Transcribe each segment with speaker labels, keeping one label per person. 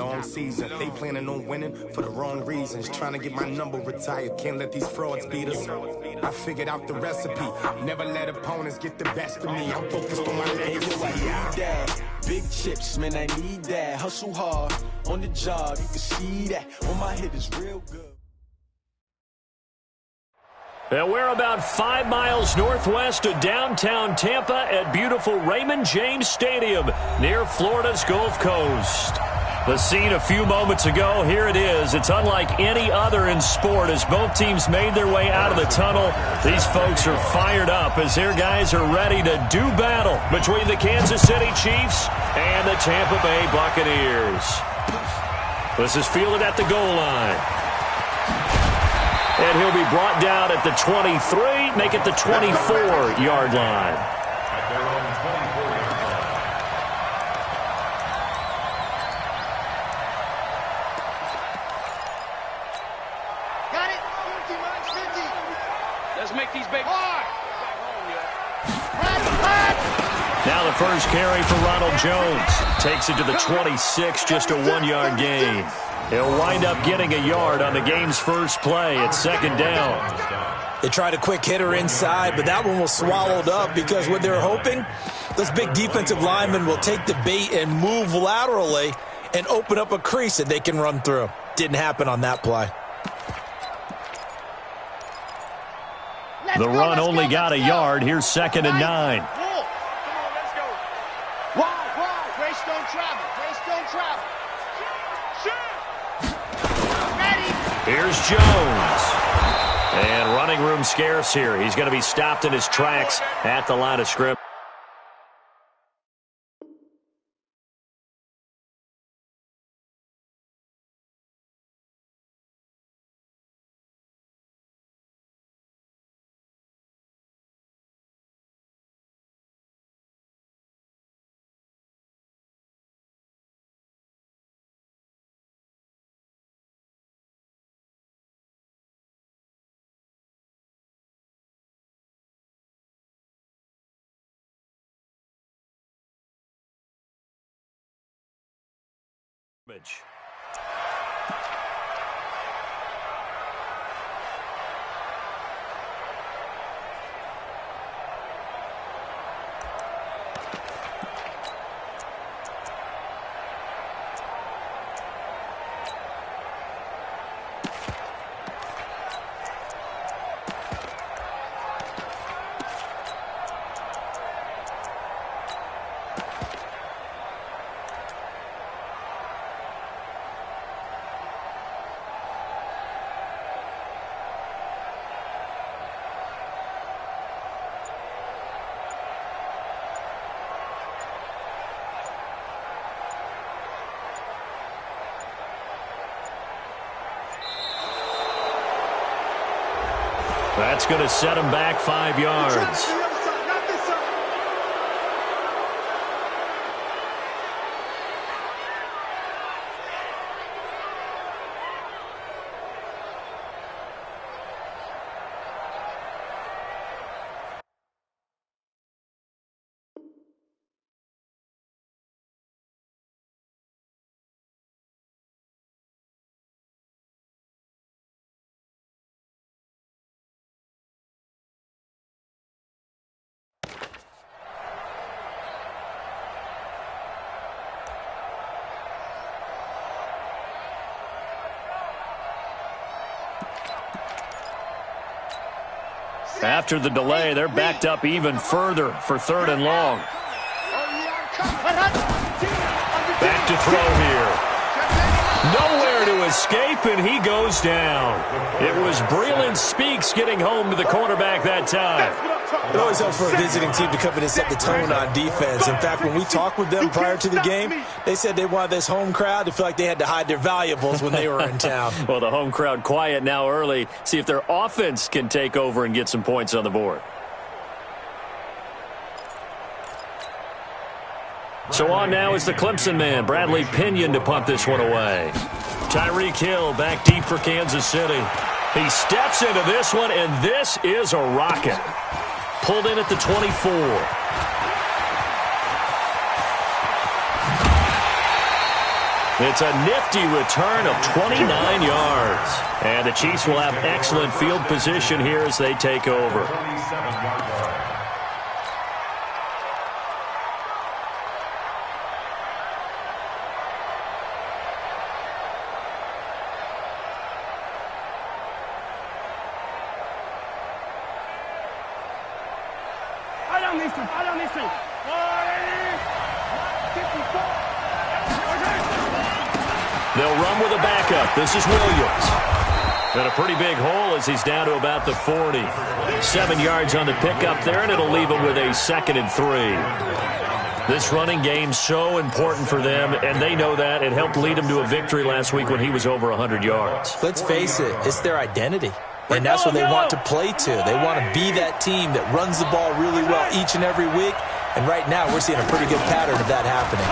Speaker 1: long season. They planning on winning for the wrong reasons. Trying to get my number retired. Can't let these frauds beat us. I figured out the recipe. Never let opponents get the best of me. I'm focused on my legacy.
Speaker 2: Big chips, man, I need that. Hustle hard on the job. You can see that. On my head is real good.
Speaker 3: And we're about 5 miles northwest of downtown Tampa at beautiful Raymond James Stadium near Florida's Gulf Coast. The scene a few moments ago, here it is. It's unlike any other in sport as both teams made their way out of the tunnel. These folks are fired up as their guys are ready to do battle between the Kansas City Chiefs and the Tampa Bay Buccaneers. This is fielded at the goal line. And he'll be brought down at the 23, make it the 24-yard line.
Speaker 4: Got it. 50. Let's make these big hard.
Speaker 3: Now the first carry for Ronald Jones. Takes it to the 26, just a 1-yard gain. He'll wind up getting a yard on the game's first play at second down.
Speaker 5: They tried a quick hitter inside, but that one was swallowed up because what they're hoping, those big defensive linemen will take the bait and move laterally and open up a crease that they can run through. Didn't happen on that play.
Speaker 3: The run only got a yard. Here's second and 9.
Speaker 4: Come on, let's go. Wide. Grace don't travel.
Speaker 3: Here's Jones. And running room scarce here. He's going to be stopped in his tracks at the line of scrimmage. That's going to set him back 5 yards. After the delay, they're backed up even further for 3rd and long. Back to throw here. Nowhere to escape, and he goes down. It was Breland Speaks getting home to the cornerback that time.
Speaker 5: It always helps for a visiting team to come in and set the tone on defense. In fact, when we talked with them prior to the game, they said they wanted this home crowd to feel like they had to hide their valuables when they were in town.
Speaker 3: Well, the home crowd quiet now early. See if their offense can take over and get some points on the board. So on now is the Clemson man, Bradley Pinion, to punt this one away. Tyreek Hill back deep for Kansas City. He steps into this one, and this is a rocket. Pulled in at the 24. It's a nifty return of 29 yards. And the Chiefs will have excellent field position here as they take over. They'll run with a backup. This is Williams. And a pretty big hole as he's down to about the 40. 7 yards on the pickup there, and it'll leave him with a 2nd and 3. This running game's so important for them, and they know that. It helped lead them to a victory last week when he was over 100 yards.
Speaker 5: Let's face it, it's their identity. And that's what they want to play to. They want to be that team that runs the ball really well each and every week. And right now, we're seeing a pretty good pattern of that happening.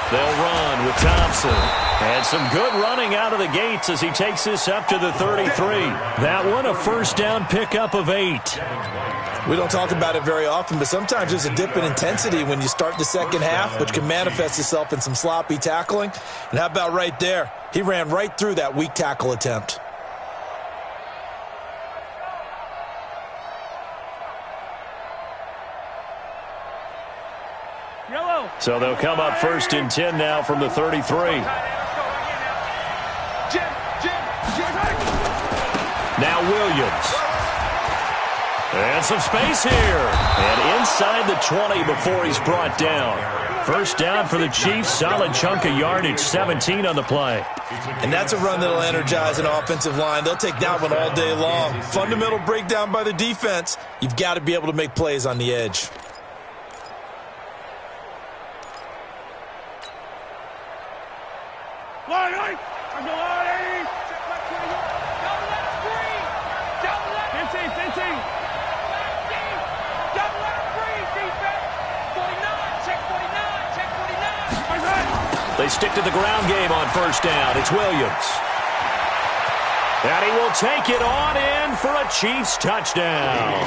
Speaker 3: They'll run with Thompson. And some good running out of the gates as he takes this up to the 33. That one, a first down pickup of 8.
Speaker 5: We don't talk about it very often, but sometimes there's a dip in intensity when you start the second half, which can manifest itself in some sloppy tackling. And how about right there? He ran right through that weak tackle attempt.
Speaker 3: So they'll come up 1st and 10 now from the 33. Now Williams. And some space here. And inside the 20 before he's brought down. First down for the Chiefs. Solid chunk of yardage. 17 on the play.
Speaker 5: And that's a run that'll energize an offensive line. They'll take that one all day long. Fundamental breakdown by the defense. You've got to be able to make plays on the edge.
Speaker 3: They stick to the ground game on first down. It's Williams. And he will take it on in for a Chiefs touchdown.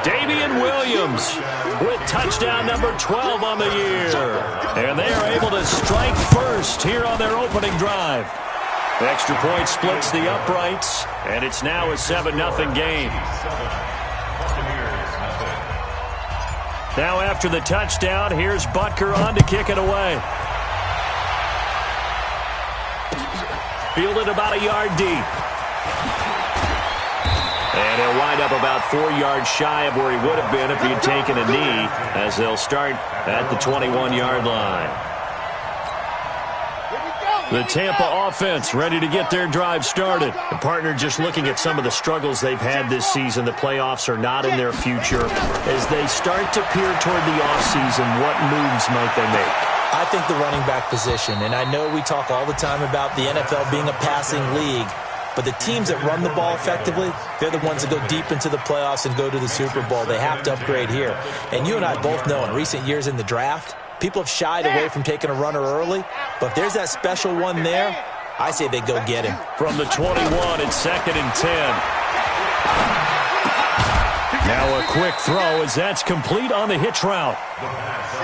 Speaker 3: Damian Williams with touchdown number 12 on the year. And they are able to strike first here on their opening drive. The extra point splits the uprights, and it's now a 7-0 game. Now after the touchdown, here's Butker on to kick it away. Fielded about a yard deep. And he'll wind up about 4 yards shy of where he would have been if he had taken a knee, as they'll start at the 21-yard line. The Tampa offense ready to get their drive started. The partner just looking at some of the struggles they've had this season. The playoffs are not in their future. As they start to peer toward the offseason, what moves might they make?
Speaker 5: I think the running back position, and I know we talk all the time about the NFL being a passing league, but the teams that run the ball effectively, they're the ones that go deep into the playoffs and go to the Super Bowl. They have to upgrade here. And you and I both know in recent years in the draft, people have shied away from taking a runner early, but if there's that special one there, I say they go get him.
Speaker 3: From the 21, it's 2nd and 10. Now a quick throw as that's complete on the hitch route.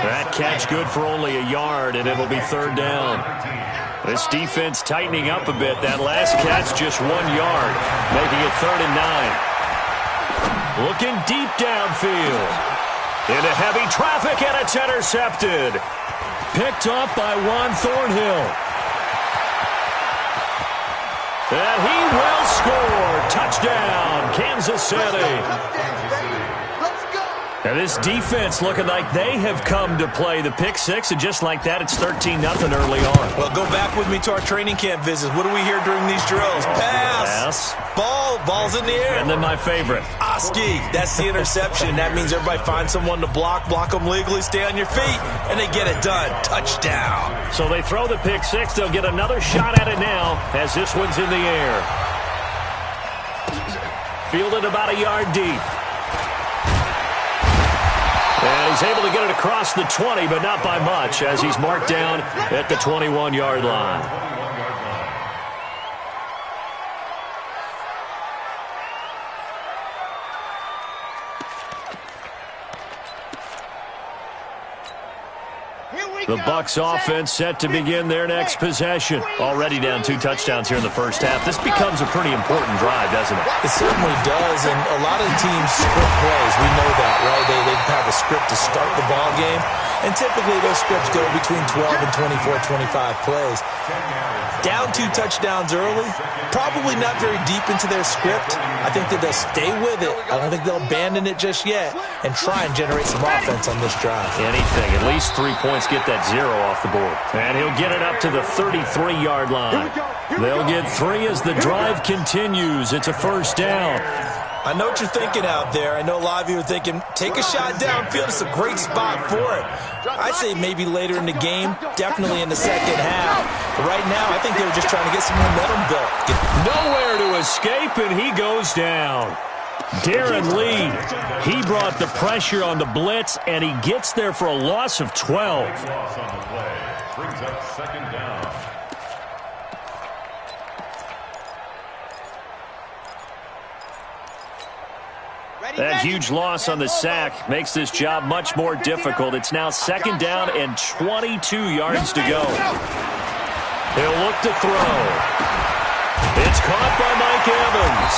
Speaker 3: That catch good for only a yard, and it'll be 3rd down. This defense tightening up a bit. That last catch just 1 yard, making it 3rd and 9. Looking deep downfield. Into heavy traffic, and it's intercepted. Picked up by Juan Thornhill. And he will score. Touchdown, Kansas City. And this defense looking like they have come to play. The pick six, and just like that, it's 13-0 early on.
Speaker 5: Well, go back with me to our training camp visits. What do we hear during these drills? Pass. Ball's in the air.
Speaker 3: And then my favorite.
Speaker 5: Oski. That's the interception. That means everybody finds someone to block them legally, stay on your feet, and they get it done. Touchdown.
Speaker 3: So they throw the pick six. They'll get another shot at it now as this one's in the air. Fielded about a yard deep. And he's able to get it across the 20, but not by much, as he's marked down at the 21-yard line.
Speaker 4: Here we
Speaker 3: The Bucs offense set to begin their next possession. Already down 2 touchdowns here in the first half. This becomes a pretty important drive, doesn't it?
Speaker 5: It certainly does, and a lot of teams script plays. We know that, right? They have a script to start the ball game, and typically those scripts go between 12 and 24, 25 plays. Down 2 touchdowns early, probably not very deep into their script. I think that they'll stay with it. I don't think they'll abandon it just yet and try and generate some offense on this drive.
Speaker 3: Anything. At least 3 points get that 0 off the board. And he'll get it up to the 33-yard line. They'll get 3 as the drive continues. It's a first down.
Speaker 5: I know what you're thinking out there. I know a lot of you are thinking, take a shot downfield. It's a great spot for it. I'd say maybe later in the game, definitely in the second half. But right now, I think they were just trying to get some momentum built.
Speaker 3: Nowhere to escape, and he goes down. Darren Lee, he brought the pressure on the blitz, and he gets there for a loss of 12.
Speaker 6: Brings up second down.
Speaker 3: That huge loss on the sack makes this job much more difficult. It's now second down and 22 yards to go. He'll look to throw. It's caught by Mike Evans.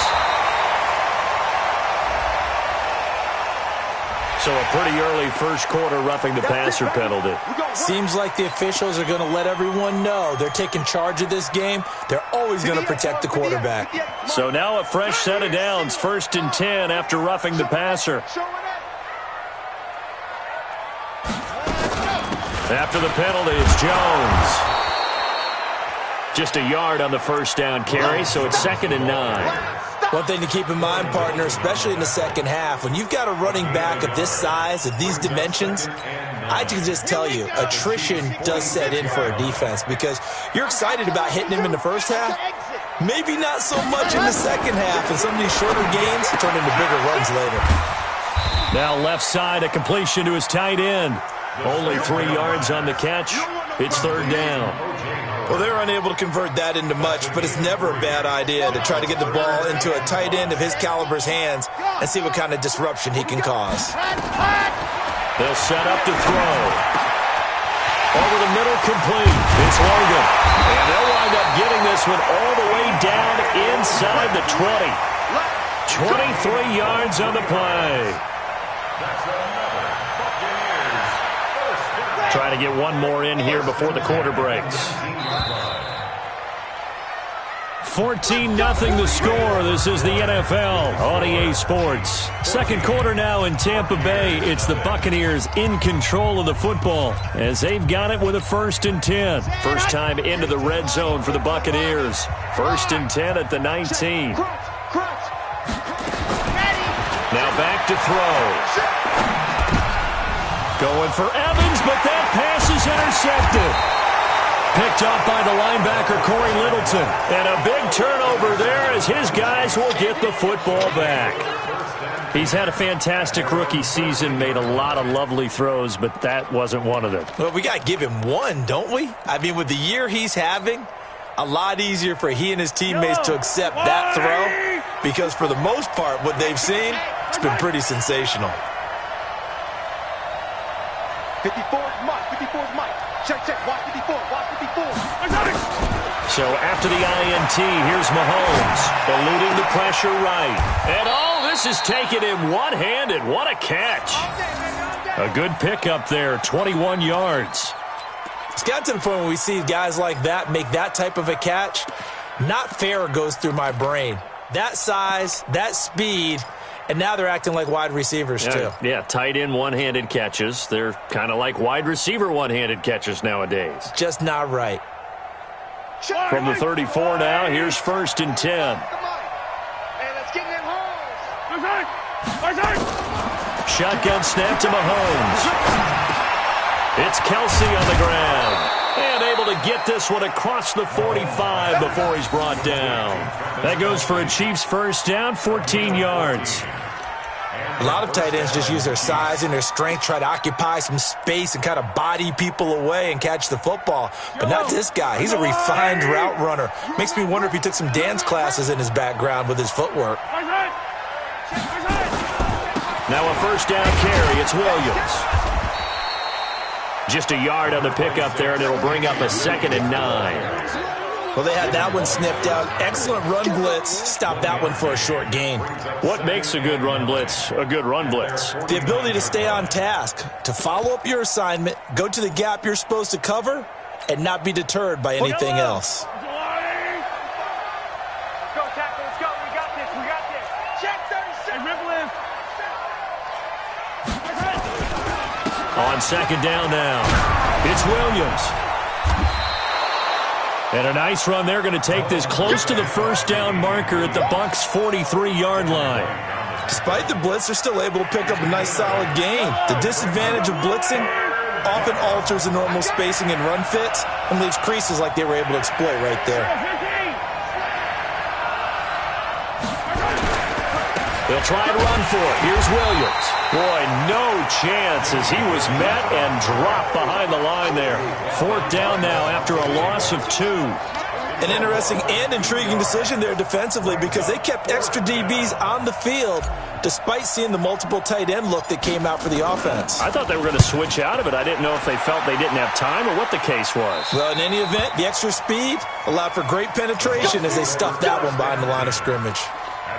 Speaker 3: So a pretty early first quarter roughing the passer penalty.
Speaker 5: Seems like the officials are going to let everyone know they're taking charge of this game. They're always going to protect the quarterback.
Speaker 3: So now a fresh set of downs, 1st and 10 after roughing the passer. After the penalty, it's Jones. Just a yard on the first down carry, so it's 2nd and 9.
Speaker 5: One thing to keep in mind, partner, especially in the second half, when you've got a running back of this size, of these dimensions, I can just tell you, attrition does set in for a defense because you're excited about hitting him in the first half, maybe not so much in the second half, and some of these shorter gains turn into bigger runs later.
Speaker 3: Now left side, a completion to his tight end. Only 3 yards on the catch. It's 3rd down.
Speaker 5: Well, they're unable to convert that into much, but it's never a bad idea to try to get the ball into a tight end of his caliber's hands and see what kind of disruption he can cause.
Speaker 3: They'll set up to throw. Over the middle, complete. It's Logan. And they'll wind up getting this one all the way down inside the 20. 23 yards on the play. Trying to get one more in here before the quarter breaks. 14-0 the score. This is the NFL on EA Sports. Second quarter now in Tampa Bay. It's the Buccaneers in control of the football as they've got it with a 1st and 10. First time into the red zone for the Buccaneers. 1st and 10 at the 19. Now back to throw. Going for Evans, but that pass is intercepted. Picked up by the linebacker, Corey Littleton. And a big turnover there as his guys will get the football back. He's had a fantastic rookie season, made a lot of lovely throws, but that wasn't one of them.
Speaker 5: Well, we got to give him one, don't we? I mean, with the year he's having, a lot easier for he and his teammates to accept that throw because for the most part, what they've seen, it's been pretty sensational.
Speaker 4: 54 is Mike. Check. Watch 54.
Speaker 3: So after the INT, here's Mahomes, eluding the pressure right. And this is taken in one-handed. What a catch. A good pickup there, 21 yards.
Speaker 5: It's got to the point where we see guys like that make that type of a catch. Not fair goes through my brain. That size, that speed, and now they're acting like wide receivers, too.
Speaker 3: Yeah, tight end one-handed catches. They're kind of like wide receiver one-handed catches nowadays.
Speaker 5: Just not right.
Speaker 3: From the 34 now, here's 1st and 10.
Speaker 4: Hey, let's get in them holes.
Speaker 3: Shotgun snap to Mahomes. It's Kelsey on the ground. And able to get this one across the 45 before he's brought down. That goes for a Chiefs first down, 14 yards.
Speaker 5: A lot of tight ends just use their size and their strength, try to occupy some space and kind of body people away and catch the football. But not this guy. He's a refined route runner. Makes me wonder if he took some dance classes in his background with his footwork.
Speaker 3: Now a first down carry. It's Williams. Just a yard on the pickup there, and it'll bring up a 2nd and 9.
Speaker 5: Well, they had that one sniffed out. Excellent run blitz. Stop that one for a short gain.
Speaker 3: What makes a good run blitz a good run blitz?
Speaker 5: The ability to stay on task, to follow up your assignment, go to the gap you're supposed to cover, and not be deterred by anything else.
Speaker 4: Let's go, tackle. Let's go. We got this. We got this. Check 36. Ripple in.
Speaker 3: On 2nd down now, it's Williams. And a nice run. They're going to take this close to the 1st down marker at the Bucs' 43-yard line.
Speaker 5: Despite the blitz, they're still able to pick up a nice solid gain. The disadvantage of blitzing often alters the normal spacing and run fits and leaves creases like they were able to exploit right there.
Speaker 3: They'll try to run for it. Here's Williams. Boy, no chance as he was met and dropped behind the line there. 4th down now after a loss of 2.
Speaker 5: An interesting and intriguing decision there defensively because they kept extra DBs on the field despite seeing the multiple tight end look that came out for the offense.
Speaker 3: I thought they were going to switch out of it. I didn't know if they felt they didn't have time or what the case was.
Speaker 5: Well, in any event, the extra speed allowed for great penetration as they stuffed that one behind the line of scrimmage.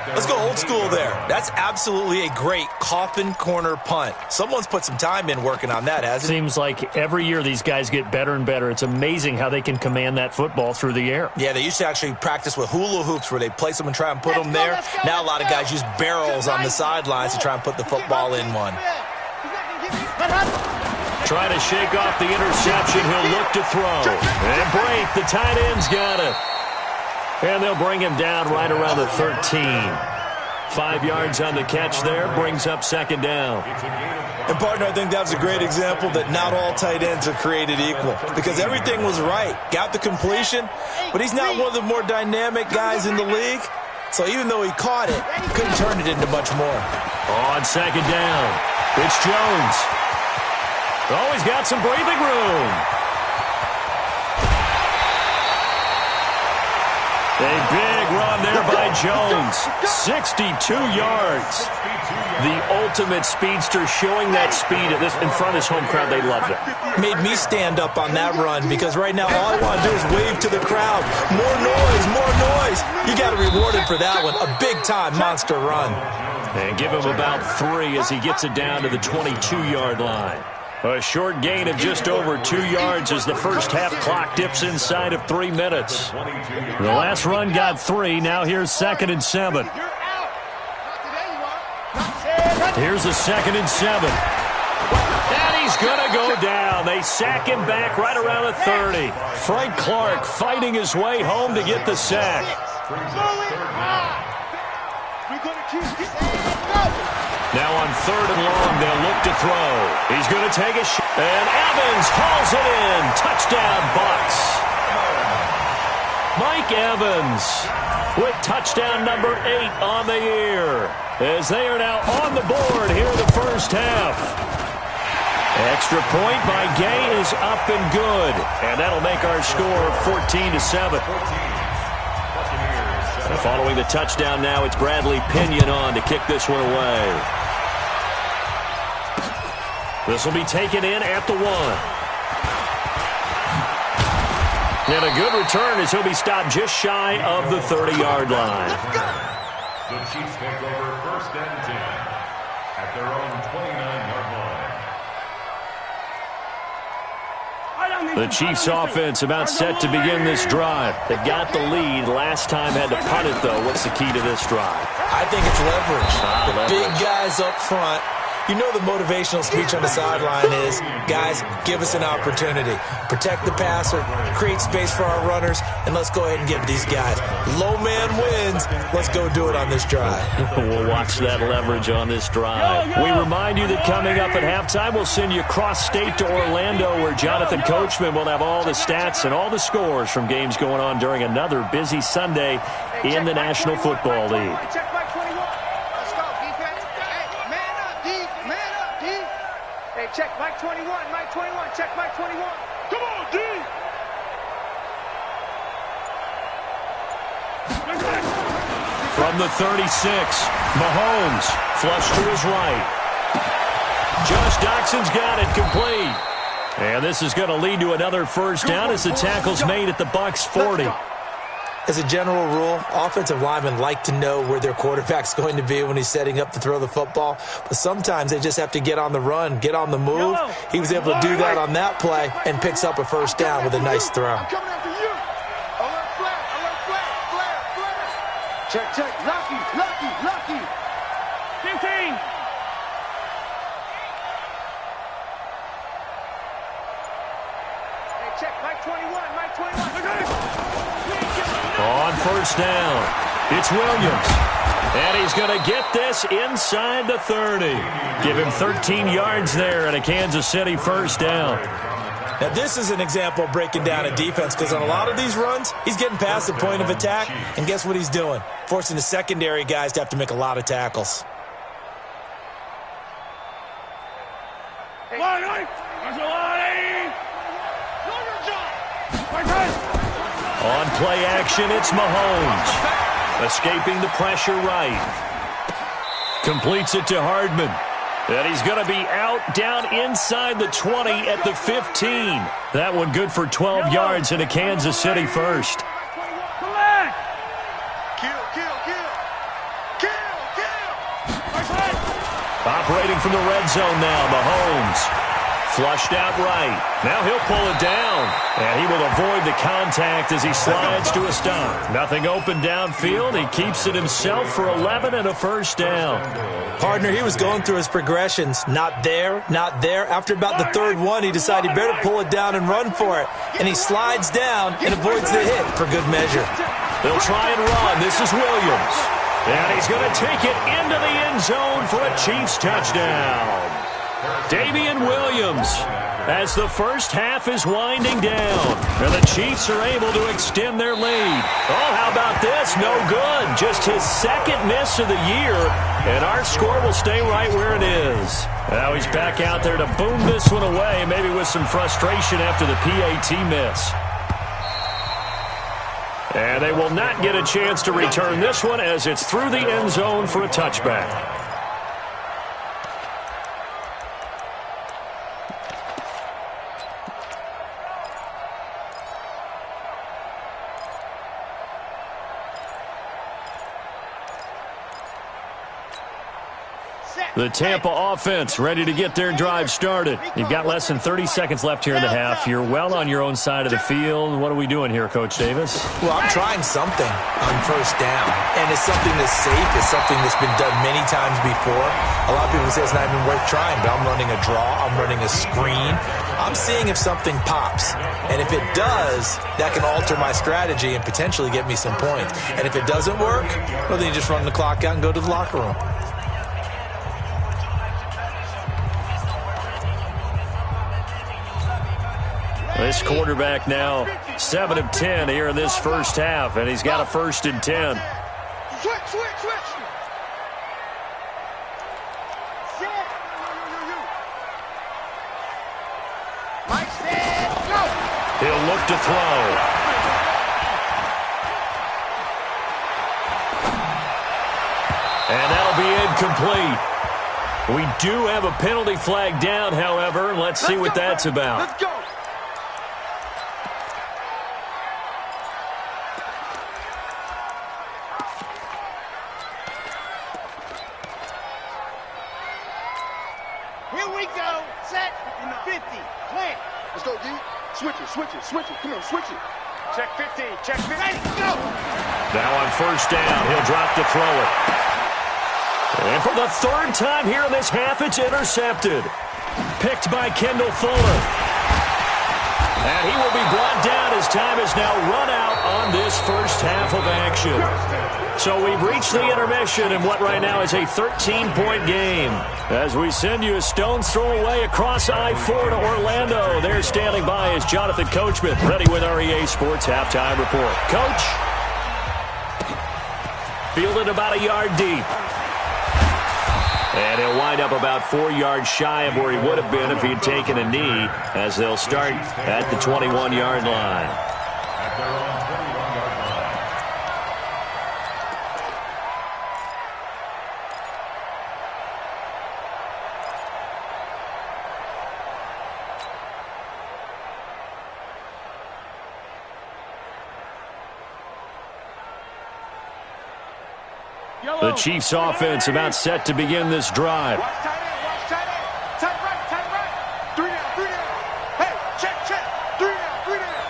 Speaker 5: Let's go old school there. That's absolutely a great coffin corner punt. Someone's put some time in working on that, hasn't it?
Speaker 3: Seems like every year these guys get better and better. It's amazing how they can command that football through the air.
Speaker 5: Yeah, they used to actually practice with hula hoops where they place them and try and put them there. Now a lot of guys use barrels on the sidelines to try and put the football in one.
Speaker 3: Trying to shake off the interception. He'll look to throw. And break. The tight end's got it. And they'll bring him down right around the 13. 5 yards on the catch there. Brings up 2nd down.
Speaker 5: And, partner, I think that was a great example that not all tight ends are created equal because everything was right. Got the completion, but he's not one of the more dynamic guys in the league. So even though he caught it, couldn't turn it into much more.
Speaker 3: On 2nd down, it's Jones. Oh, he's got some breathing room. A big run there by Jones. 62 yards. The ultimate speedster showing that speed at this in front of his home crowd. They loved it.
Speaker 5: Made me stand up on that run because right now all I want to do is wave to the crowd. More noise, more noise. You got to reward him for that one. A big-time monster run.
Speaker 3: And give him about 3 as he gets it down to the 22-yard line. A short gain of just over 2 yards as the first half clock dips inside of 3 minutes. The last run got 3. Now here's 2nd and 7. Here's a 2nd and 7. And he's going to go down. They sack him back right around the 30. Frank Clark fighting his way home to get the sack. Now on 3rd and long, they'll look to throw. He's going to take a shot. And Evans hauls it in. Touchdown, Bucs. Mike Evans with touchdown number 8 on the year. As they are now on the board here in the first half. Extra point by Gay is up and good. And that'll make our score 14-7. And following the touchdown now, it's Bradley Pinion on to kick this one away. This will be taken in at the 1. And a good return as he'll be stopped just shy of the 30-yard line.
Speaker 6: The Chiefs take over 1st and 10 at their own 29-yard line.
Speaker 3: The Chiefs offense about set to begin this drive. They've got the lead. Last time had to punt it, though. What's the key to this drive?
Speaker 5: I think it's leverage.
Speaker 3: Leverage.
Speaker 5: Big guys up front. You know the motivational speech on the sideline is, guys, give us an opportunity. Protect the passer, create space for our runners, and let's go ahead and give these guys. Low man wins. Let's go do it on this drive.
Speaker 3: We'll watch that leverage on this drive. We remind you that coming up at halftime, we'll send you cross-state to Orlando where Jonathan Coachman will have all the stats and all the scores from games going on during another busy Sunday in the National Football League.
Speaker 4: Check Mike 21, Mike 21, check Mike 21. Come on, D!
Speaker 3: From the 36, Mahomes, flush to his right. Josh Doxson's got it complete. And this is going to lead to another first down as the tackle's made at the Bucs 40.
Speaker 5: As a general rule, offensive linemen like to know where their quarterback's going to be when he's setting up to throw the football. But sometimes they just have to get on the run, get on the move. He was able to do that on that play and picks up a first down with a nice throw.
Speaker 4: Check, check. Lucky, lucky, lucky. 15. Hey, check. Mike 21, Mike 21.
Speaker 3: On first down, it's Williams. And he's going to get this inside the 30. Give him 13 yards there and a Kansas City first down.
Speaker 5: Now, this is an example of breaking down a defense because on a lot of these runs, he's getting past the point of attack, and guess what he's doing? Forcing the secondary guys to have to make a lot of tackles.
Speaker 3: On play action, it's Mahomes. Escaping the pressure right. Completes it to Hardman. And he's going to be out down inside the 20 at the 15. That one good for 12 yards and a Kansas City first. Operating from the red zone now, Mahomes. Flushed out right. Now he'll pull it down. And he will avoid the contact as he slides to a stop. Nothing open downfield. He keeps it himself for 11 and a first down.
Speaker 5: Partner, he was going through his progressions. Not there, not there. After about the third one, he decided he better pull it down and run for it. And he slides down and avoids the hit for good measure.
Speaker 3: They'll try and run. This is Williams. And he's going to take it into the end zone for a Chiefs touchdown. Damian Williams, as the first half is winding down, and the Chiefs are able to extend their lead. Oh, how about this? No good. Just his second miss of the year, and our score will stay right where it is. Now he's back out there to boom this one away, maybe with some frustration after the PAT miss. And they will not get a chance to return this one as it's through the end zone for a touchback. The Tampa offense ready to get their drive started. You've got less than 30 seconds left here in the half. You're well on your own side of the field. What are we doing here, Coach Davis?
Speaker 5: Well, I'm trying something on first down, and it's something that's safe. It's something that's been done many times before. A lot of people say it's not even worth trying, but I'm running a draw. I'm running a screen. I'm seeing if something pops, and if it does, that can alter my strategy and potentially get me some points. And if it doesn't work, well, then you just run the clock out and go to the locker room.
Speaker 3: This quarterback now 7 of 10 here in this first half, and he's got a 1st and 10.
Speaker 4: Switch. Mike said, go.
Speaker 3: He'll look to throw. And that'll be incomplete. We do have a penalty flag down, however. Let's see what that's about.
Speaker 4: Let's go. Here we go. Set. 50. Plant. Let's go, D. Switch it. Come on, switch it. Check 15. Check 15. Ready, go.
Speaker 3: Now on first down, he'll drop to throw it. And for the third time here in this half, it's intercepted. Picked by Kendall Fuller. And he will be brought down as time is now run out on this first half of action. So we've reached the intermission in what right now is a 13-point game. As we send you a stone's throw away across I-4 to Orlando. There standing by is Jonathan Coachman, ready with our EA Sports Halftime Report. Coach, fielded about a yard deep. And he'll wind up about 4 yards shy of where he would have been if he had taken a knee, as they'll start at the 21-yard line.
Speaker 6: At their own 21-yard line.
Speaker 3: The Chiefs offense about set to begin this drive.
Speaker 4: Watch tight end, watch tight end. Tight right. 3 down, 3 down. Hey, check. 3 down, 3 down.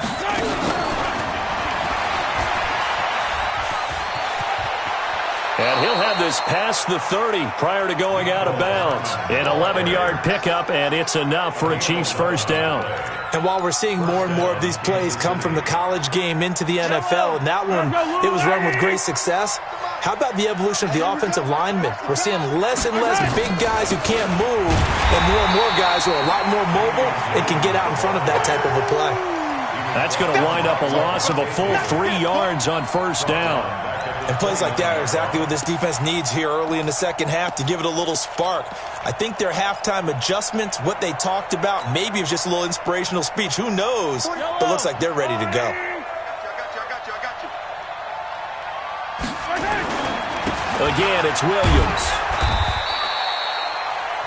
Speaker 3: And he'll have this past the 30 prior to going out of bounds. An 11-yard pickup, and it's enough for a Chiefs first down.
Speaker 5: And while we're seeing more and more of these plays come from the college game into the NFL, and that one, it was run with great success, how about the evolution of the offensive linemen? We're seeing less and less big guys who can't move and more guys who are a lot more mobile and can get out in front of that type of a play.
Speaker 3: That's going to wind up a loss of a full 3 yards on first down.
Speaker 5: And plays like that are exactly what this defense needs here early in the second half to give it a little spark. I think their halftime adjustments, what they talked about, maybe it was just a little inspirational speech. Who knows? But it looks like they're ready to go.
Speaker 3: Again, it's Williams.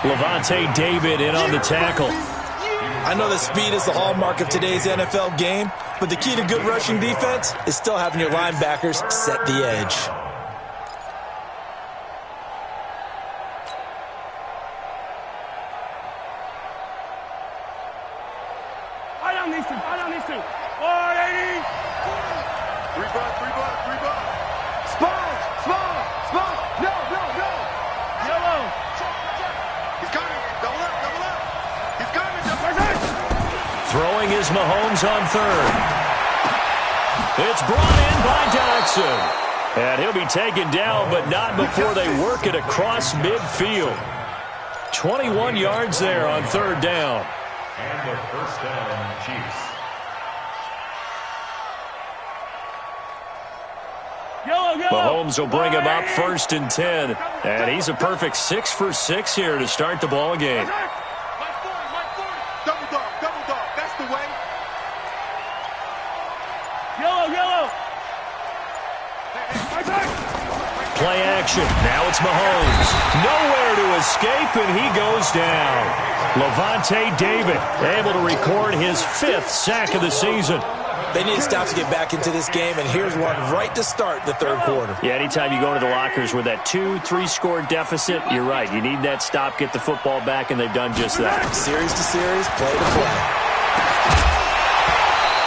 Speaker 3: Levante David in on the tackle.
Speaker 5: I know that speed is the hallmark of today's NFL game, but the key to good rushing defense is still having your linebackers set the edge.
Speaker 4: Eye on these two. 480. 3 bucks. Small. No. Yellow. He's coming. Double up. He's coming.
Speaker 3: Throwing is Mahomes on third. It's brought in by Dodson. And he'll be taken down, but not before they work it across midfield. 21 yards there on third down.
Speaker 6: And the first down, Chiefs.
Speaker 3: Mahomes will bring him up 1st and 10. And he's a perfect 6 for 6 here to start the ball game.
Speaker 4: Double dog. That's the way. Yellow.
Speaker 3: Play action. Now it's Mahomes. Nowhere to escape, and he goes down. Levante David able to record his 5th sack of the season.
Speaker 5: They need to stop to get back into this game, and here's one right to start the third quarter.
Speaker 3: Yeah, anytime you go to the lockers with that 2-3 score deficit, you're right. You need that stop, get the football back, and they've done just that.
Speaker 5: Series to series, play to play.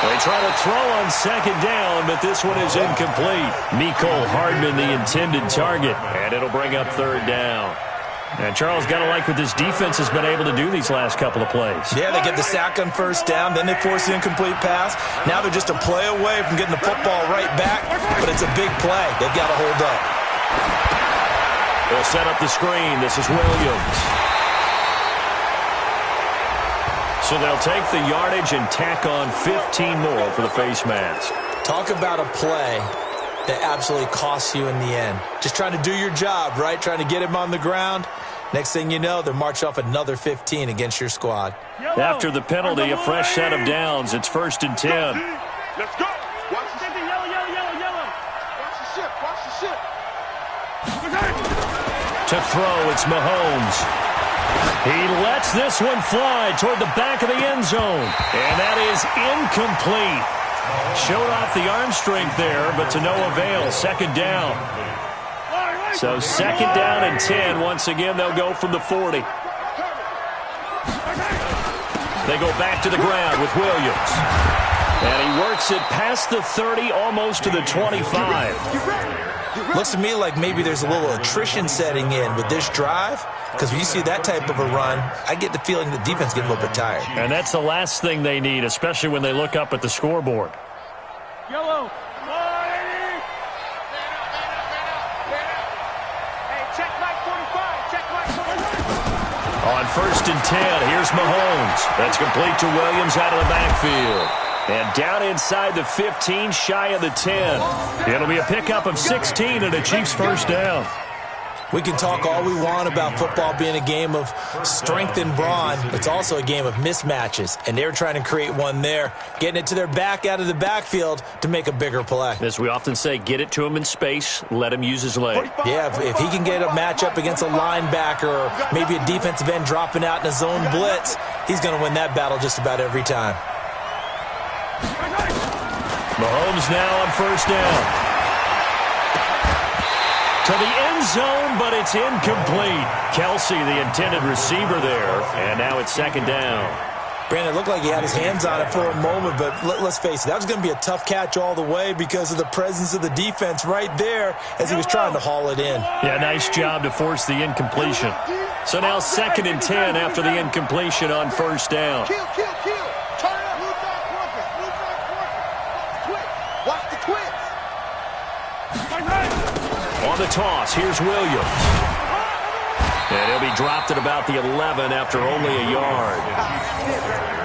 Speaker 3: They try to throw on 2nd down, but this one is incomplete. Mecole Hardman, the intended target, and it'll bring up 3rd down. And Charles, got to like what this defense has been able to do these last couple of plays.
Speaker 5: Yeah, they get the sack on 1st down, then they force the incomplete pass. Now they're just a play away from getting the football right back, but it's a big play. They've got to hold up.
Speaker 3: They'll set up the screen. This is Williams. So they'll take the yardage and tack on 15 more for the face mask.
Speaker 5: Talk about a play that absolutely costs you in the end. Just trying to do your job, right? Trying to get him on the ground. Next thing you know, they're marching off another 15 against your squad.
Speaker 3: After the penalty, a fresh set of downs. It's 1st and 10.
Speaker 4: Let's go. Watch the ship. Yellow. Watch the ship.
Speaker 3: To throw, it's Mahomes. He lets this one fly toward the back of the end zone. And that is incomplete. Showed off the arm strength there, but to no avail. 2nd down. So 2nd down and 10. Once again, they'll go from the 40. They go back to the ground with Williams. And he works it past the 30, almost to the 25.
Speaker 5: Looks to me like maybe there's a little attrition setting in with this drive, because when you see that type of a run, I get the feeling the defense getting a little bit tired.
Speaker 3: And that's the last thing they need, especially when they look up at the scoreboard.
Speaker 4: Yellow. Hey, check Mike 45. Check Mike 45.
Speaker 3: On 1st and 10, here's Mahomes. That's complete to Williams out of the backfield. And down inside the 15, shy of the 10. It'll be a pickup of 16 and a Chiefs first down.
Speaker 5: We can talk all we want about football being a game of strength and brawn. It's also a game of mismatches, and they're trying to create one there, getting it to their back out of the backfield to make a bigger play.
Speaker 3: As we often say, get it to him in space, let him use his leg.
Speaker 5: Yeah, if he can get a matchup against a linebacker or maybe a defensive end dropping out in a zone blitz, he's going to win that battle just about every time.
Speaker 3: Mahomes now on 1st down. To the end zone, but it's incomplete. Kelsey, the intended receiver there, and now it's second down.
Speaker 5: Brandon, it looked like he had his hands on it for a moment, but let's face it, that was going to be a tough catch all the way because of the presence of the defense right there as he was trying to haul it in.
Speaker 3: Yeah, nice job to force the incompletion. So now 2nd and 10 after the incompletion on first down.
Speaker 4: Kill. Turn up. Move back, Twitch. Watch the twitch.
Speaker 3: On the toss, here's Williams. And he'll be dropped at about the 11 after only a yard.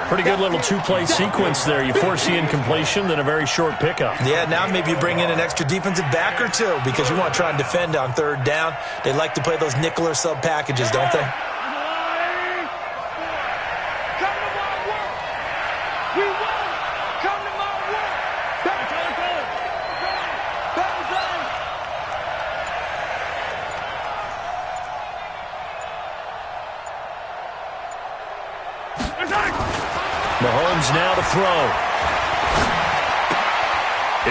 Speaker 3: Pretty good little two-play sequence there. You force the incompletion, then a very short pickup.
Speaker 5: Yeah, now maybe you bring in an extra defensive back or two because you want to try and defend on 3rd down. They like to play those nickel or sub packages, don't they?
Speaker 3: Mahomes now to throw.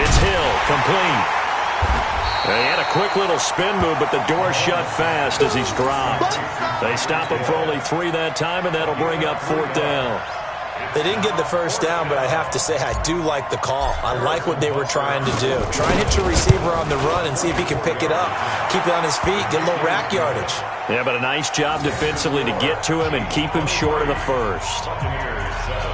Speaker 3: It's Hill, complete. He had a quick little spin move, but the door shut fast as he's dropped. They stop him for only 3 that time, and that'll bring up 4th down.
Speaker 5: They didn't get the first down, but I have to say I do like the call. I like what they were trying to do. Try and hit your receiver on the run and see if he can pick it up. Keep it on his feet, get a little rack yardage.
Speaker 3: Yeah, but a nice job defensively to get to him and keep him short of the first.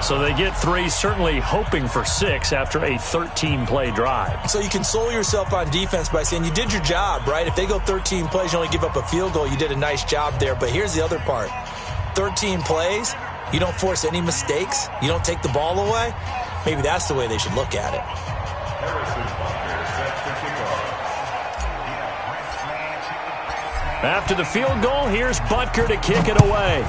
Speaker 3: So they get 3, certainly hoping for 6 after a 13-play drive.
Speaker 5: So you console yourself on defense by saying you did your job, right? If they go 13 plays, you only give up a field goal, you did a nice job there. But here's the other part. 13 plays, you don't force any mistakes, you don't take the ball away. Maybe that's the way they should look at it.
Speaker 3: After the field goal, here's Butker to kick it away.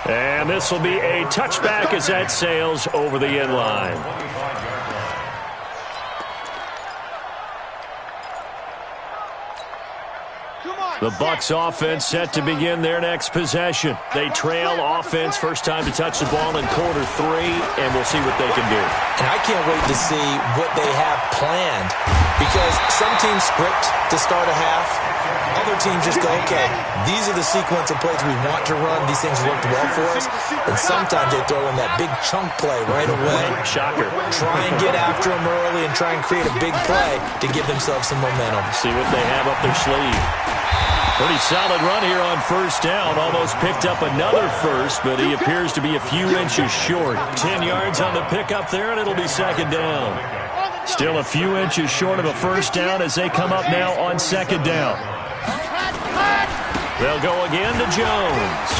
Speaker 3: And this will be a touchback as that sails over the end line. The Bucs offense set to begin their next possession. They trail offense, first time to touch the ball in quarter 3, and we'll see what they can do.
Speaker 5: And I can't wait to see what they have planned because some teams script to start a half. Other teams just go, okay, these are the sequence of plays we want to run. These things worked well for us. And sometimes they throw in that big chunk play right away.
Speaker 3: Shocker.
Speaker 5: Try and get after them early and try and create a big play to give themselves some momentum.
Speaker 3: See what they have up their sleeve. Pretty solid run here on first down. Almost picked up another first, but he appears to be a few inches short. 10 yards on the pickup there, and it'll be second down. Still a few inches short of a first down as they come up now on second down. They'll go again to Jones.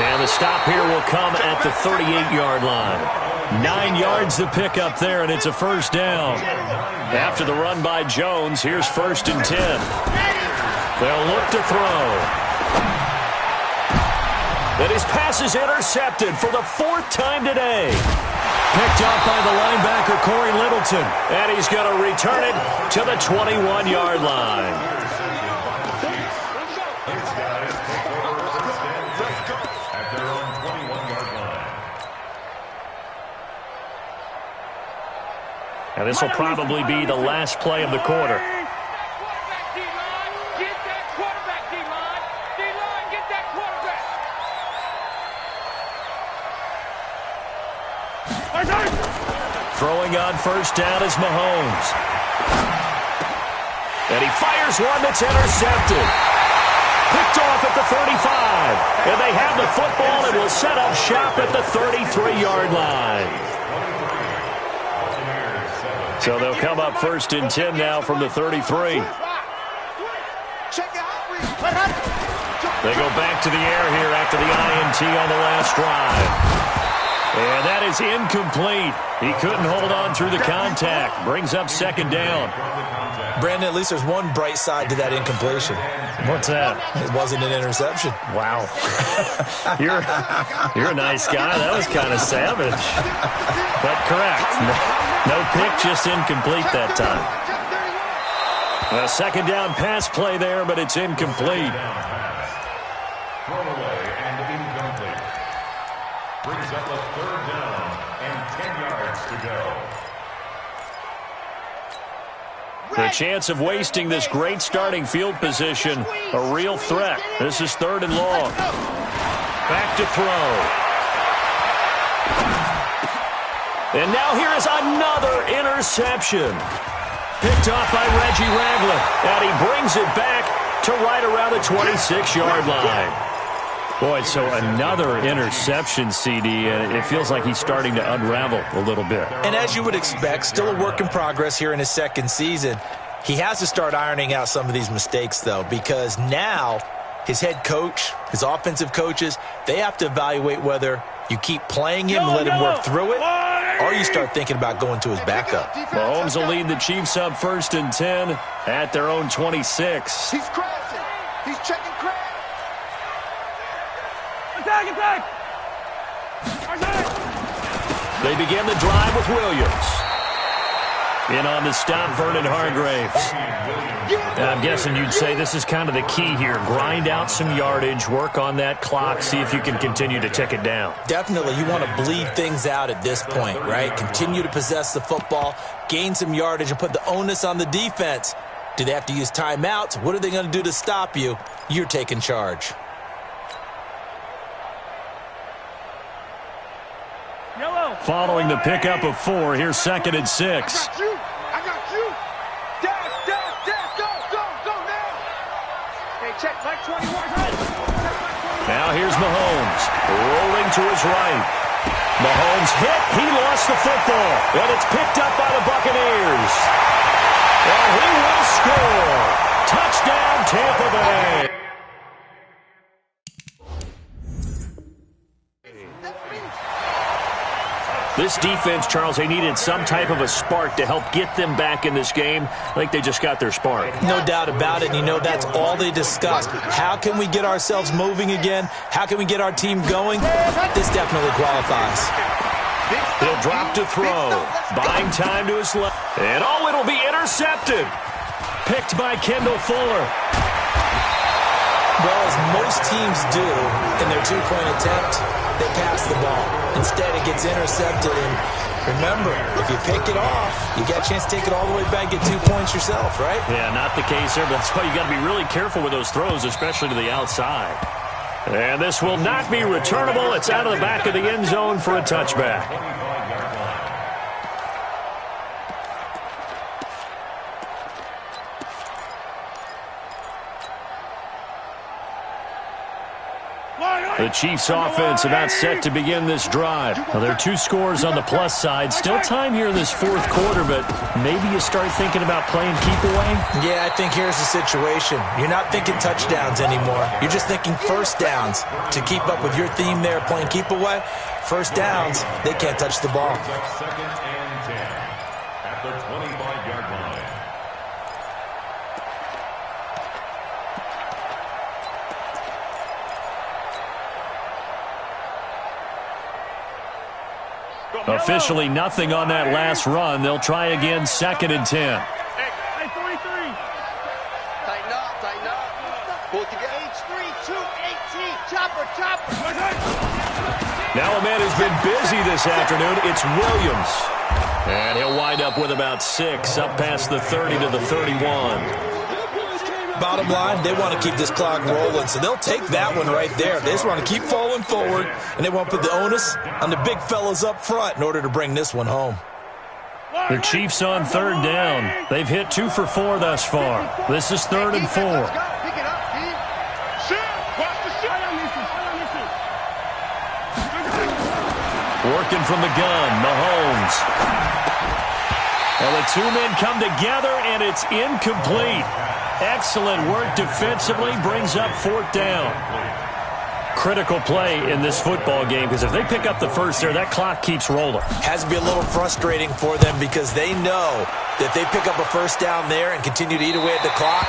Speaker 3: And the stop here will come at the 38-yard line. 9 yards to pick up there, and it's a first down. After the run by Jones, here's 1st and 10. They'll look to throw. And his pass is intercepted for the 4th time today. Picked up by the linebacker, Corey Littleton. And he's going to return it to the 21-yard line.
Speaker 6: At their own 21-yard line.
Speaker 3: And this will probably be the last play of the quarter. Throwing on first down is Mahomes. And he fires one that's intercepted. Picked off at the 35. And they have the football and will set up shop at the 33-yard line. So they'll come up 1st and 10 now from the 33. They go back to the air here after the INT on the last drive. And that is incomplete. He couldn't hold on through the contact. Brings up second down.
Speaker 5: Brandon, at least there's one bright side to that incompletion.
Speaker 3: What's that?
Speaker 5: It wasn't an interception.
Speaker 3: Wow. You're a nice guy. That was kind of savage. But correct. No pick, just incomplete that time. A second down pass play there, but it's incomplete.
Speaker 6: Thrown away and incomplete. Brings up a 3rd down and 10 yards to go.
Speaker 3: The chance of wasting this great starting field position, a real threat. This is 3rd and long. Back to throw. And now here is another interception. Picked off by Reggie Ragland. And he brings it back to right around the 26-yard line. Boy, so another interception, CD, and it feels like he's starting to unravel a little bit.
Speaker 5: And as you would expect, still a work in progress here in his 2nd season. He has to start ironing out some of these mistakes, though, because now his head coach, his offensive coaches, they have to evaluate whether you keep playing him and let him work through it, or you start thinking about going to his backup.
Speaker 3: Mahomes will lead the Chiefs up 1st and 10 at their own 26.
Speaker 4: He's crashing. He's checking crash.
Speaker 7: Attack!
Speaker 3: They begin the drive with Williams. In on the stop, Vernon Hargreaves. I'm guessing you'd say this is kind of the key here. Grind out some yardage, work on that clock, see if you can continue to tick it down.
Speaker 5: Definitely, you want to bleed things out at this point, right? Continue to possess the football, gain some yardage, and put the onus on the defense. Do they have to use timeouts? What are they going to do to stop you? You're taking charge.
Speaker 3: Following the pickup of 4, here's 2nd and 6.
Speaker 4: I got you. Dash, go now. Hey, check, like 21.
Speaker 3: Now here's Mahomes, rolling to his right. Mahomes hit, he lost the football, and it's picked up by the Buccaneers. And he will score. Touchdown, Tampa Bay. This defense, Charles, they needed some type of a spark to help get them back in this game. I think they just got their spark.
Speaker 5: No doubt about it. And you know, that's all they discussed. How can we get ourselves moving again? How can we get our team going? This definitely qualifies.
Speaker 3: He'll drop to throw. Buying time to his left. And oh, it'll be intercepted. Picked by Kendall Fuller.
Speaker 5: Well, as most teams do in their two-point attempt, they pass the ball. Instead, it gets intercepted. And remember, if you pick it off, you got a chance to take it all the way back, get 2 points yourself, right?
Speaker 3: Yeah, not the case there, but that's why you got to be really careful with those throws, especially to the outside. And this will not be returnable. It's out of the back of the end zone for a touchback. The Chiefs offense about set to begin this drive. Well, there are 2 scores on the plus side. Still time here in this 4th quarter, but maybe you start thinking about playing keep away?
Speaker 5: Yeah, I think here's the situation. You're not thinking touchdowns anymore. You're just thinking first downs. To keep up with your theme there, playing keep away, first downs, they can't touch the ball.
Speaker 6: 2nd and 10 at the 25-yard line.
Speaker 3: Officially nothing on that last run. They'll try again, 2nd and 10.
Speaker 7: Hey, 43.
Speaker 4: Tighten up. Pull it together. H3, 218. Chopper.
Speaker 3: Now a man who's been busy this afternoon. It's Williams. And he'll wind up with about 6, up past the 30 to the 31.
Speaker 5: Bottom line, they want to keep this clock rolling, so they'll take that one right there. They just want to keep falling forward, and they want to put the onus on the big fellas up front in order to bring this one home.
Speaker 3: The Chiefs on 3rd down. They've hit 2 for 4 thus far. This is 3rd and 4.
Speaker 4: Pick it up, Steve. Shoot. Watch the shot.
Speaker 3: Working from the gun, Mahomes. Well, the 2 men come together, and it's incomplete. Excellent work defensively, brings up 4th down. Critical play in this football game, because if they pick up the first there, that clock keeps rolling.
Speaker 5: Has to be a little frustrating for them because they know that they pick up a first down there and continue to eat away at the clock,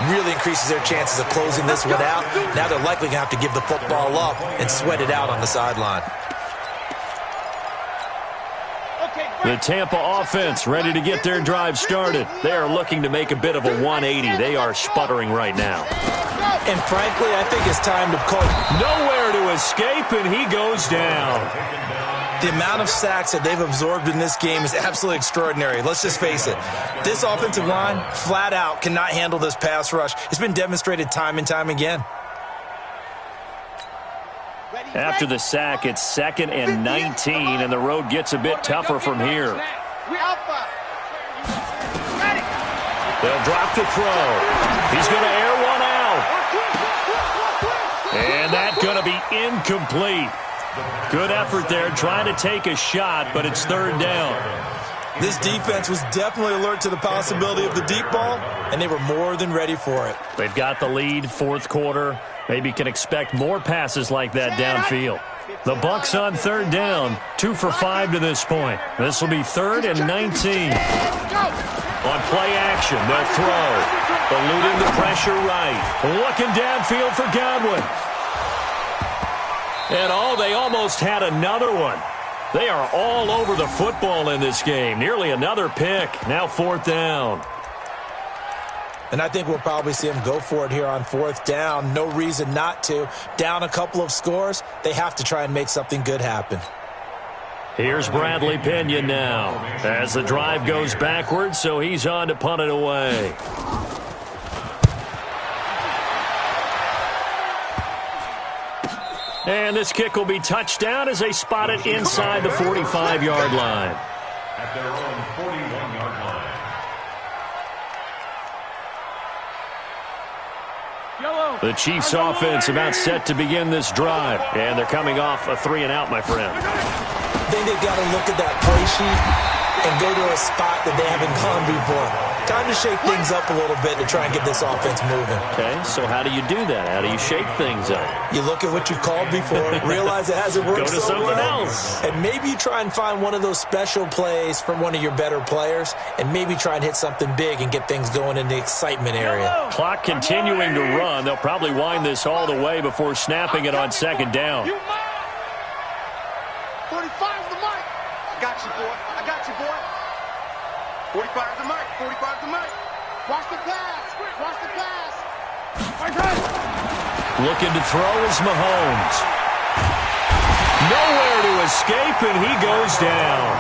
Speaker 5: really increases their chances of closing this one out. Now they're likely going to have to give the football up and sweat it out on the sideline.
Speaker 3: The Tampa offense ready to get their drive started. They are looking to make a bit of a 180. They are sputtering right now.
Speaker 5: And frankly, I think it's time to call.
Speaker 3: Nowhere to escape, and he goes down.
Speaker 5: The amount of sacks that they've absorbed in this game is absolutely extraordinary. Let's just face it. This offensive line, flat out, cannot handle this pass rush. It's been demonstrated time and time again.
Speaker 3: After the sack, it's 2nd and 19, and the road gets a bit tougher from here. They'll drop the throw. He's going to air one out. And that's going to be incomplete. Good effort there, trying to take a shot, but it's 3rd down.
Speaker 5: This defense was definitely alert to the possibility of the deep ball, and they were more than ready for it.
Speaker 3: They've got the lead, 4th quarter. Maybe can expect more passes like that downfield. The Bucs on 3rd down, 2 for 5 to this point. This will be 3rd and 19. On play action, they'll throw. Eluding the pressure right. Looking downfield for Godwin. And they almost had another one. They are all over the football in this game. Nearly another pick. Now 4th down.
Speaker 5: And I think we'll probably see them go for it here on 4th down. No reason not to. Down a couple of scores, they have to try and make something good happen.
Speaker 3: Here's Bradley Pinion now as the drive goes backwards, so he's on to punt it away. And this kick will be touchdown as they spot it inside the 45-yard line.
Speaker 6: At their own 41-yard line.
Speaker 3: The Chiefs offense about set to begin this drive, and they're coming off a 3-and-out, my friend.
Speaker 5: I think they've got to look at that play sheet and go to a spot that they haven't gone before. Time to shake things up a little bit to try and get this offense moving.
Speaker 3: Okay, so how do you do that? How do you shake things up?
Speaker 5: You look at what you called before, realize it hasn't worked
Speaker 3: Go to
Speaker 5: so
Speaker 3: something
Speaker 5: well,
Speaker 3: else.
Speaker 5: and maybe you try and find one of those special plays from one of your better players, and maybe try and hit something big and get things going in the excitement area.
Speaker 3: Clock continuing to run. They'll probably wind this all the way before snapping it on 2nd down.
Speaker 4: 45's the mic. I got you, boy. I got you, boy. 45's the mic. 45's the mic. Watch the pass. Watch the pass.
Speaker 3: Looking to throw is Mahomes. Nowhere to escape, and he goes down.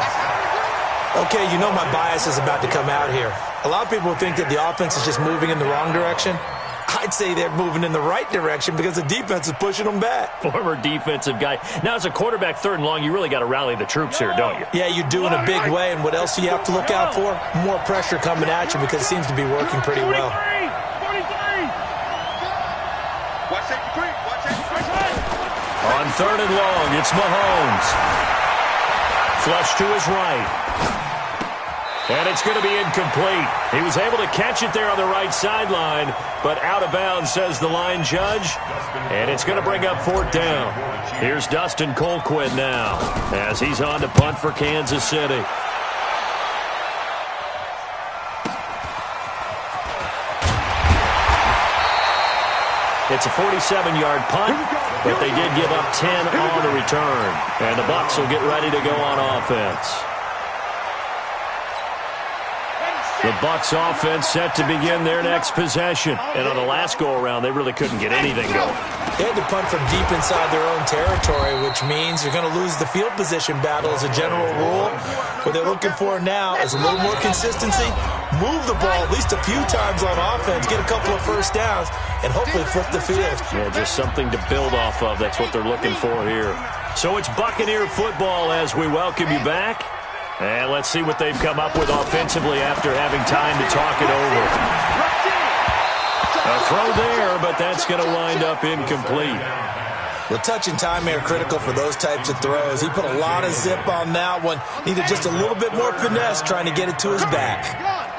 Speaker 5: Okay, you know my bias is about to come out here. A lot of people think that the offense is just moving in the wrong direction. I'd say they're moving in the right direction because the defense is pushing them back.
Speaker 3: Former defensive guy. Now, as a quarterback, 3rd and long, you really got to rally the troops here, don't you?
Speaker 5: Yeah, you do in a big way. And what else do you have to look out for? More pressure coming at you because it seems to be working pretty well.
Speaker 7: 43!
Speaker 4: Watch safety creep. Watch safety creep.
Speaker 3: On 3rd and long, it's Mahomes. Flush to his right. And it's going to be incomplete. He was able to catch it there on the right sideline, but out of bounds, says the line judge. And it's going to bring up 4th down. Here's Dustin Colquitt now as he's on to punt for Kansas City. It's a 47-yard punt, but they did give up 10 on the return. And the Bucs will get ready to go on offense. The Bucs offense set to begin their next possession. And on the last go-around, they really couldn't get anything going.
Speaker 5: They had to punt from deep inside their own territory, which means you're going to lose the field position battle as a general rule. What they're looking for now is a little more consistency, move the ball at least a few times on offense, get a couple of first downs, and hopefully flip the field.
Speaker 3: Yeah, just something to build off of. That's what they're looking for here. So it's Buccaneer football as we welcome you back. And let's see what they've come up with offensively after having time to talk it over. A throw there, but that's going to wind up incomplete.
Speaker 5: The touch and time are critical for those types of throws. He put a lot of zip on that one. Needed just a little bit more finesse trying to get it to his back.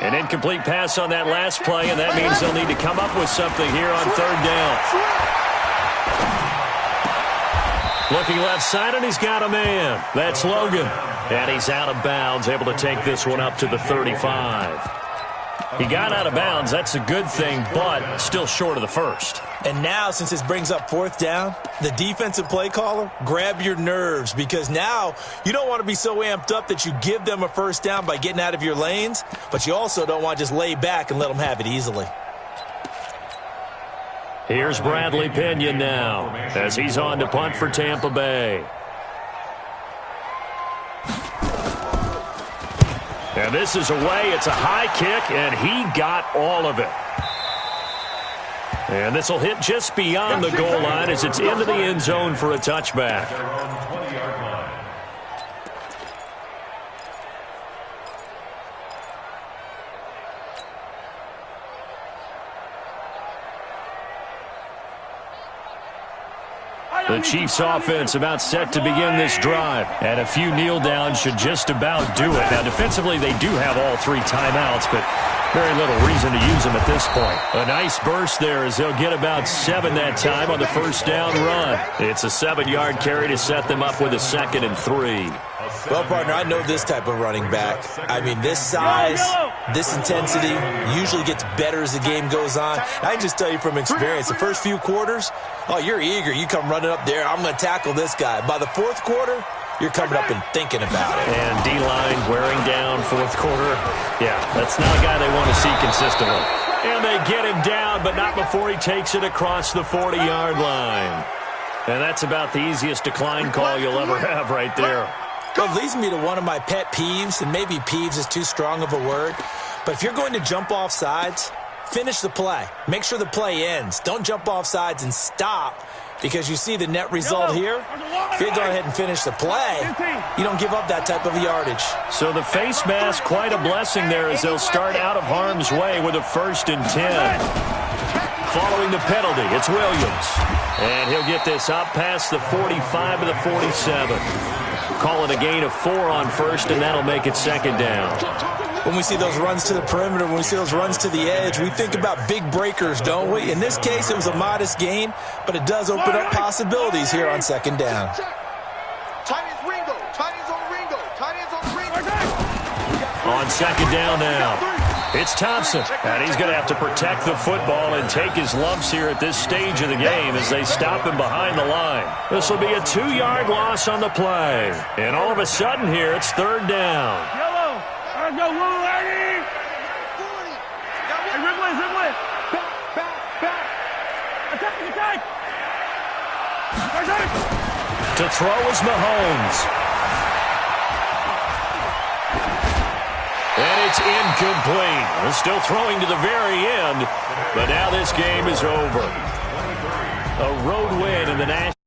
Speaker 3: An incomplete pass on that last play, and that means they'll need to come up with something here on 3rd down. Looking left side, and he's got a man. That's Logan. And he's out of bounds, able to take this one up to the 35. He got out of bounds. That's a good thing, but still short of the first.
Speaker 5: And now, since this brings up 4th down, the defensive play caller, grab your nerves, because now you don't want to be so amped up that you give them a first down by getting out of your lanes, but you also don't want to just lay back and let them have it easily.
Speaker 3: Here's Bradley Pinion now as he's on to punt for Tampa Bay. And this is away. It's a high kick, and he got all of it. And this will hit just beyond the goal line as it's into the end zone for a touchback. The Chiefs offense about set to begin this drive. And a few kneel downs should just about do it. Now, defensively, they do have all 3 timeouts, but very little reason to use them at this point. A nice burst there as they'll get about 7 that time on the first down run. It's a 7-yard carry to set them up with a 2nd and 3.
Speaker 5: Well, partner, I know this type of running back. I mean, this size, this intensity usually gets better as the game goes on. I can just tell you from experience, the first few quarters, oh, you're eager. You come running up there, I'm going to tackle this guy. By the 4th quarter, you're coming up and thinking about it.
Speaker 3: And D-line wearing down 4th quarter. Yeah, that's not a guy they want to see consistently. And they get him down, but not before he takes it across the 40-yard line. And that's about the easiest decline call you'll ever have right there.
Speaker 5: Well, it leads me to one of my pet peeves, and maybe peeves is too strong of a word, but if you're going to jump off sides, finish the play. Make sure the play ends. Don't jump off sides and stop, because you see the net result here. If you go ahead and finish the play, you don't give up that type of yardage.
Speaker 3: So the face mask, quite a blessing there as they'll start out of harm's way with a 1st and 10. Following the penalty, it's Williams. And he'll get this up past the 45 to the 47. Call it a gain of 4 on 1st, and that'll make it 2nd down.
Speaker 5: When we see those runs to the perimeter, when we see those runs to the edge, we think about big breakers, don't we? In this case, it was a modest gain, but it does open up possibilities here on 2nd down.
Speaker 4: Tight ends Ringo. Tight ends on Ringo. Tight ends on Ringo.
Speaker 3: On 2nd down now, it's Thompson. And he's going to have to protect the football and take his lumps here at this stage of the game as they stop him behind the line. This will be a 2-yard loss on the play. And all of a sudden here, it's 3rd down.
Speaker 7: Yellow. Let's go, Lou, Eddie. Hey, Ripley. Back. Attack.
Speaker 3: To throw is Mahomes. And it's incomplete. They're still throwing to the very end, but now this game is over. A road win in the National.